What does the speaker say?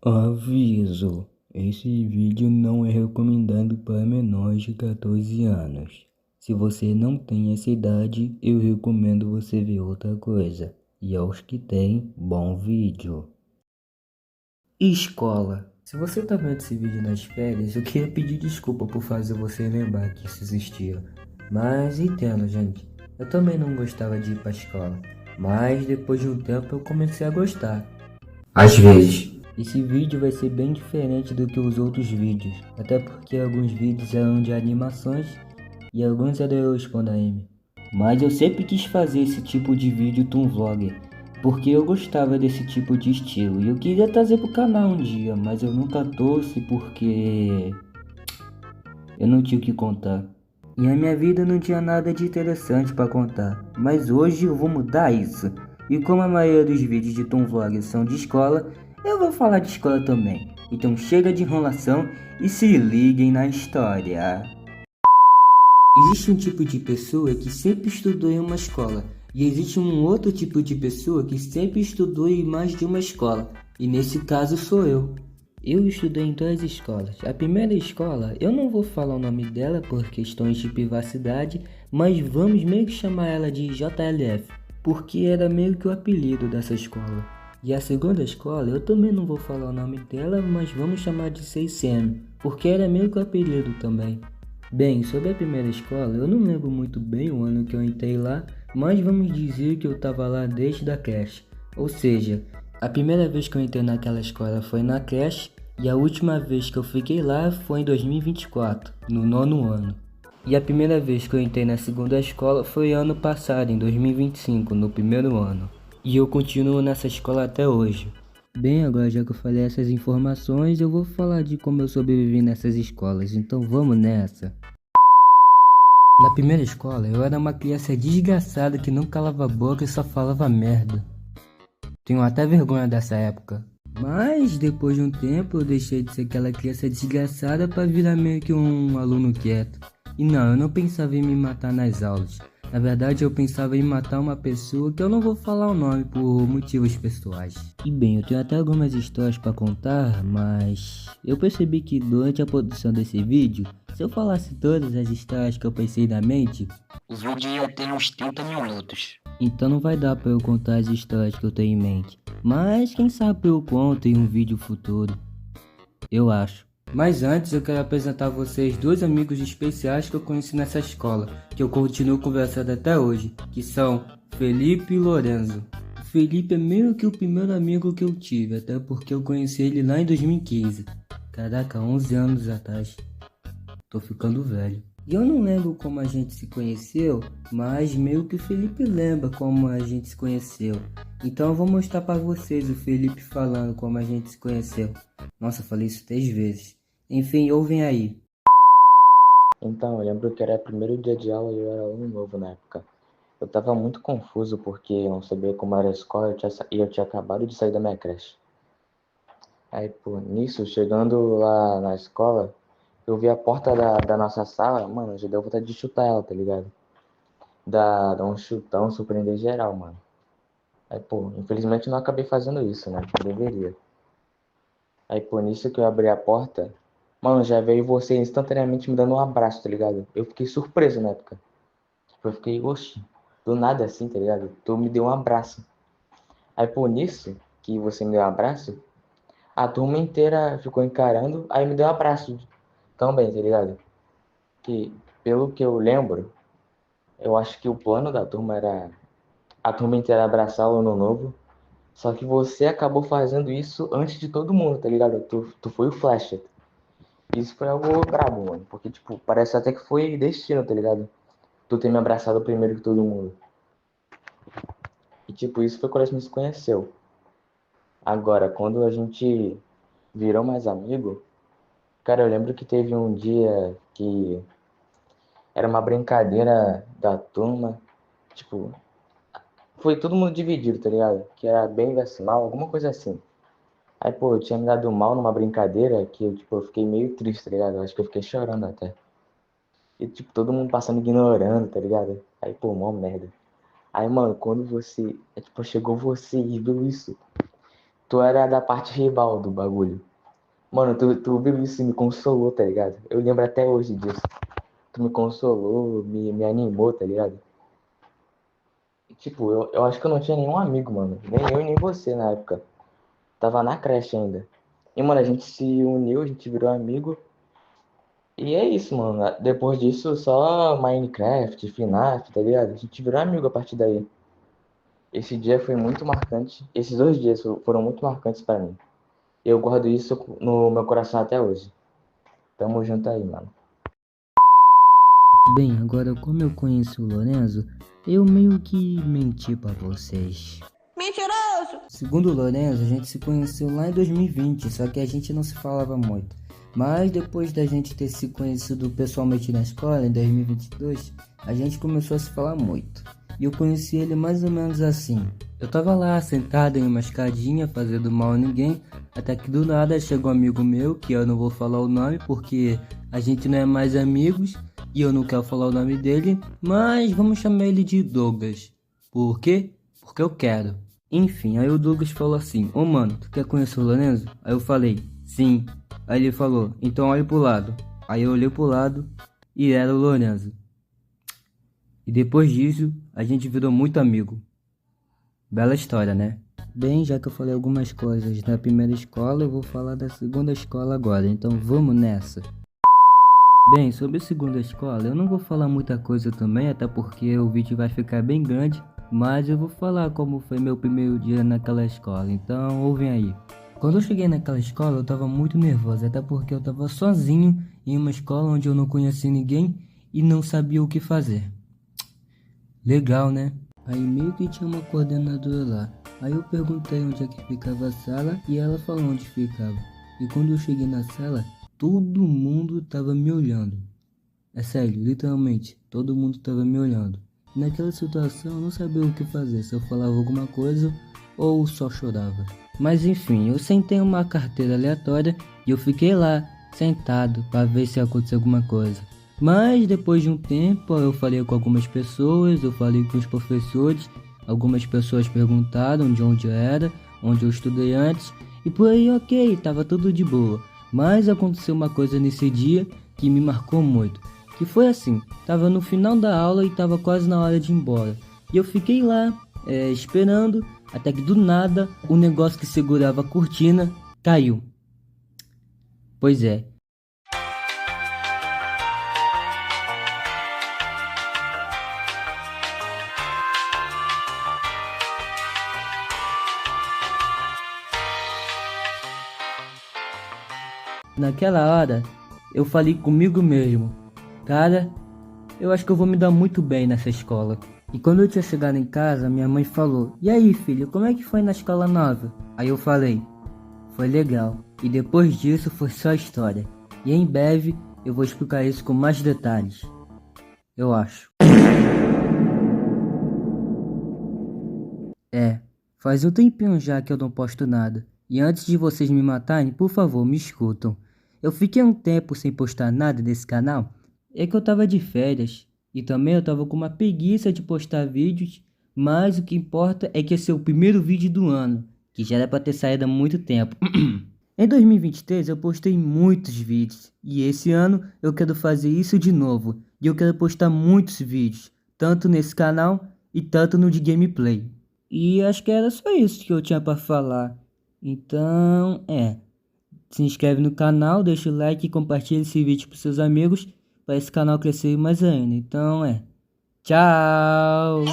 Aviso: esse vídeo não é recomendado para menores de 14 anos. Se você não tem essa idade, eu recomendo você ver outra coisa. E aos que têm, bom vídeo. Escola. Se você tá vendo esse vídeo nas férias, eu queria pedir desculpa por fazer você lembrar que isso existia. Mas entendo, gente. Eu também não gostava de ir pra escola. Mas depois de um tempo eu comecei a gostar. Às vezes. Esse vídeo vai ser bem diferente do que os outros vídeos, até porque alguns vídeos eram de animações e alguns eram eu expondo anime. Mas eu sempre quis fazer esse tipo de vídeo Toon Vlogger, porque eu gostava desse tipo de estilo e eu queria trazer pro canal um dia, mas eu nunca trouxe porque eu não tinha o que contar. E a minha vida não tinha nada de interessante para contar, mas hoje eu vou mudar isso. E como a maioria dos vídeos de Tom Vlog são de escola, eu vou falar de escola também. Então chega de enrolação e se liguem na história. Existe um tipo de pessoa que sempre estudou em uma escola, e existe um outro tipo de pessoa que sempre estudou em mais de uma escola, e nesse caso sou eu. Eu estudei em duas escolas. A primeira escola, eu não vou falar o nome dela por questões de privacidade, mas vamos meio que chamar ela de JLF, porque era meio que o apelido dessa escola. E a segunda escola, eu também não vou falar o nome dela, mas vamos chamar de 6CM, porque era meio que o apelido também. Bem, sobre a primeira escola, eu não lembro muito bem o ano que eu entrei lá, mas vamos dizer que eu estava lá desde a creche. Ou seja, a primeira vez que eu entrei naquela escola foi na creche e a última vez que eu fiquei lá foi em 2024, no nono ano. E a primeira vez que eu entrei na segunda escola foi ano passado, em 2025, no primeiro ano. E eu continuo nessa escola até hoje. Bem, agora já que eu falei essas informações, eu vou falar de como eu sobrevivi nessas escolas, então vamos nessa. Na primeira escola, eu era uma criança desgraçada que não calava a boca e só falava merda. Tenho até vergonha dessa época. Mas depois de um tempo eu deixei de ser aquela criança desgraçada para virar meio que um aluno quieto. E não, eu não pensava em me matar nas aulas. Na verdade, eu pensava em matar uma pessoa que eu não vou falar o nome por motivos pessoais. E bem, eu tenho até algumas histórias para contar, mas eu percebi que durante a produção desse vídeo, se eu falasse todas as histórias que eu pensei na mente, o vídeo ia ter uns 30 minutos. Então não vai dar para eu contar as histórias que eu tenho em mente. Mas quem sabe eu conto em um vídeo futuro. Eu acho. Mas antes eu quero apresentar a vocês dois amigos especiais que eu conheci nessa escola, que eu continuo conversando até hoje, que são Felipe e Lorenzo. O Felipe é meio que o primeiro amigo que eu tive, até porque eu conheci ele lá em 2015. Caraca, 11 anos atrás. Tô ficando velho. E eu não lembro como a gente se conheceu, mas meio que o Felipe lembra como a gente se conheceu. Então eu vou mostrar para vocês o Felipe falando como a gente se conheceu. Nossa, eu falei isso 3 vezes. Enfim, ouvem aí. Então, eu lembro que era o primeiro dia de aula e eu era aluno novo na época. Eu tava muito confuso porque eu não sabia como era a escola e eu tinha acabado de sair da minha creche. Aí, pô, nisso, chegando lá na escola, eu vi a porta da nossa sala, mano, já deu vontade de chutar ela, tá ligado? Dar um chutão, surpreender geral, mano. Aí, pô, infelizmente eu não acabei fazendo isso, né? Eu deveria. Aí, pô, nisso que eu abri a porta, mano, já veio você instantaneamente me dando um abraço, tá ligado? Eu fiquei surpreso na época. Tipo, eu fiquei, oxi, do nada assim, tá ligado? Tu me deu um abraço. Aí por nisso, que você me deu um abraço, a turma inteira ficou encarando, aí me deu um abraço também, tá ligado? Que, pelo que eu lembro, eu acho que o plano da turma era a turma inteira abraçar o ano novo, só que você acabou fazendo isso antes de todo mundo, tá ligado? Tu foi o Flash. Isso foi algo brabo, mano, porque, tipo, parece até que foi destino, tá ligado? Tu ter me abraçado primeiro que todo mundo. E, tipo, isso foi quando a gente se conheceu. Agora, quando a gente virou mais amigo, cara, eu lembro que teve um dia que era uma brincadeira da turma, tipo, foi todo mundo dividido, tá ligado? Que era bem versus mal, alguma coisa assim. Aí, pô, eu tinha me dado mal numa brincadeira que eu, tipo, eu fiquei meio triste, tá ligado? Eu acho que eu fiquei chorando até. E, tipo, todo mundo passando ignorando, tá ligado? Aí, pô, mó merda. Aí, mano, quando você, tipo, chegou você e viu isso, Tu era da parte rival do bagulho. Mano, tu viu isso e me consolou, tá ligado? Eu lembro até hoje disso. Tu me consolou, me animou, tá ligado? E, tipo, eu acho que eu não tinha nenhum amigo, mano. Nem eu e nem você na época. Tava na creche ainda. E, mano, a gente se uniu, a gente virou amigo. E é isso, mano. Depois disso, só Minecraft, FNAF, tá ligado? A gente virou amigo a partir daí. Esse dia foi muito marcante. Esses 2 dias foram muito marcantes pra mim. Eu guardo isso no meu coração até hoje. Tamo junto aí, mano. Bem, agora como eu conheço o Lorenzo, eu meio que menti pra vocês. Mentiroso! Segundo o Lorenzo, a gente se conheceu lá em 2020, só que a gente não se falava muito. Mas depois da gente ter se conhecido pessoalmente na escola, em 2022, a gente começou a se falar muito. E eu conheci ele mais ou menos assim. Eu tava lá, sentado em uma escadinha, fazendo mal a ninguém, até que do nada chegou um amigo meu, que eu não vou falar o nome, porque a gente não é mais amigos, e eu não quero falar o nome dele, mas vamos chamar ele de Douglas. Por quê? Porque eu quero. Enfim, aí o Douglas falou assim: Ô mano, tu quer conhecer o Lorenzo? Aí eu falei: sim. Aí ele falou: então olhe pro lado. Aí eu olhei pro lado e era o Lorenzo. E depois disso, a gente virou muito amigo. Bela história, né? Bem, já que eu falei algumas coisas da primeira escola, eu vou falar da segunda escola agora, então vamos nessa. Bem, sobre a segunda escola, eu não vou falar muita coisa também, até porque o vídeo vai ficar bem grande, mas eu vou falar como foi meu primeiro dia naquela escola, então ouvem aí. Quando eu cheguei naquela escola, eu tava muito nervoso, até porque eu tava sozinho em uma escola onde eu não conhecia ninguém e não sabia o que fazer. Legal, né? Aí meio que tinha uma coordenadora lá. Aí eu perguntei onde é que ficava a sala e ela falou onde ficava. E quando eu cheguei na sala, todo mundo tava me olhando. É sério, literalmente, todo mundo tava me olhando. Naquela situação eu não sabia o que fazer, se eu falava alguma coisa ou só chorava. Mas enfim, eu sentei em uma carteira aleatória e eu fiquei lá, sentado, para ver se acontecia alguma coisa. Mas depois de um tempo eu falei com algumas pessoas, eu falei com os professores, algumas pessoas perguntaram de onde eu era, onde eu estudei antes, e por aí ok, tava tudo de boa. Mas aconteceu uma coisa nesse dia que me marcou muito, que foi assim, tava no final da aula e tava quase na hora de ir embora. E eu fiquei lá, esperando, até que do nada o negócio que segurava a cortina caiu. Pois é. Naquela hora, eu falei comigo mesmo, cara, eu acho que eu vou me dar muito bem nessa escola. E quando eu tinha chegado em casa, minha mãe falou, e aí filho, como é que foi na escola nova? Aí eu falei, foi legal. E depois disso foi só história. E em breve eu vou explicar isso com mais detalhes. Eu acho. Faz um tempinho já que eu não posto nada. E antes de vocês me matarem, por favor, me escutam. Eu fiquei um tempo sem postar nada nesse canal. É que eu tava de férias. E também eu tava com uma preguiça de postar vídeos. Mas o que importa é que esse é o primeiro vídeo do ano. Que já era pra ter saído há muito tempo. Em 2023 eu postei muitos vídeos. E esse ano eu quero fazer isso de novo. E eu quero postar muitos vídeos. Tanto nesse canal e tanto no de gameplay. E acho que era só isso que eu tinha pra falar. Então, se inscreve no canal, deixa o like e compartilha esse vídeo pros seus amigos para esse canal crescer mais ainda. Então, tchau!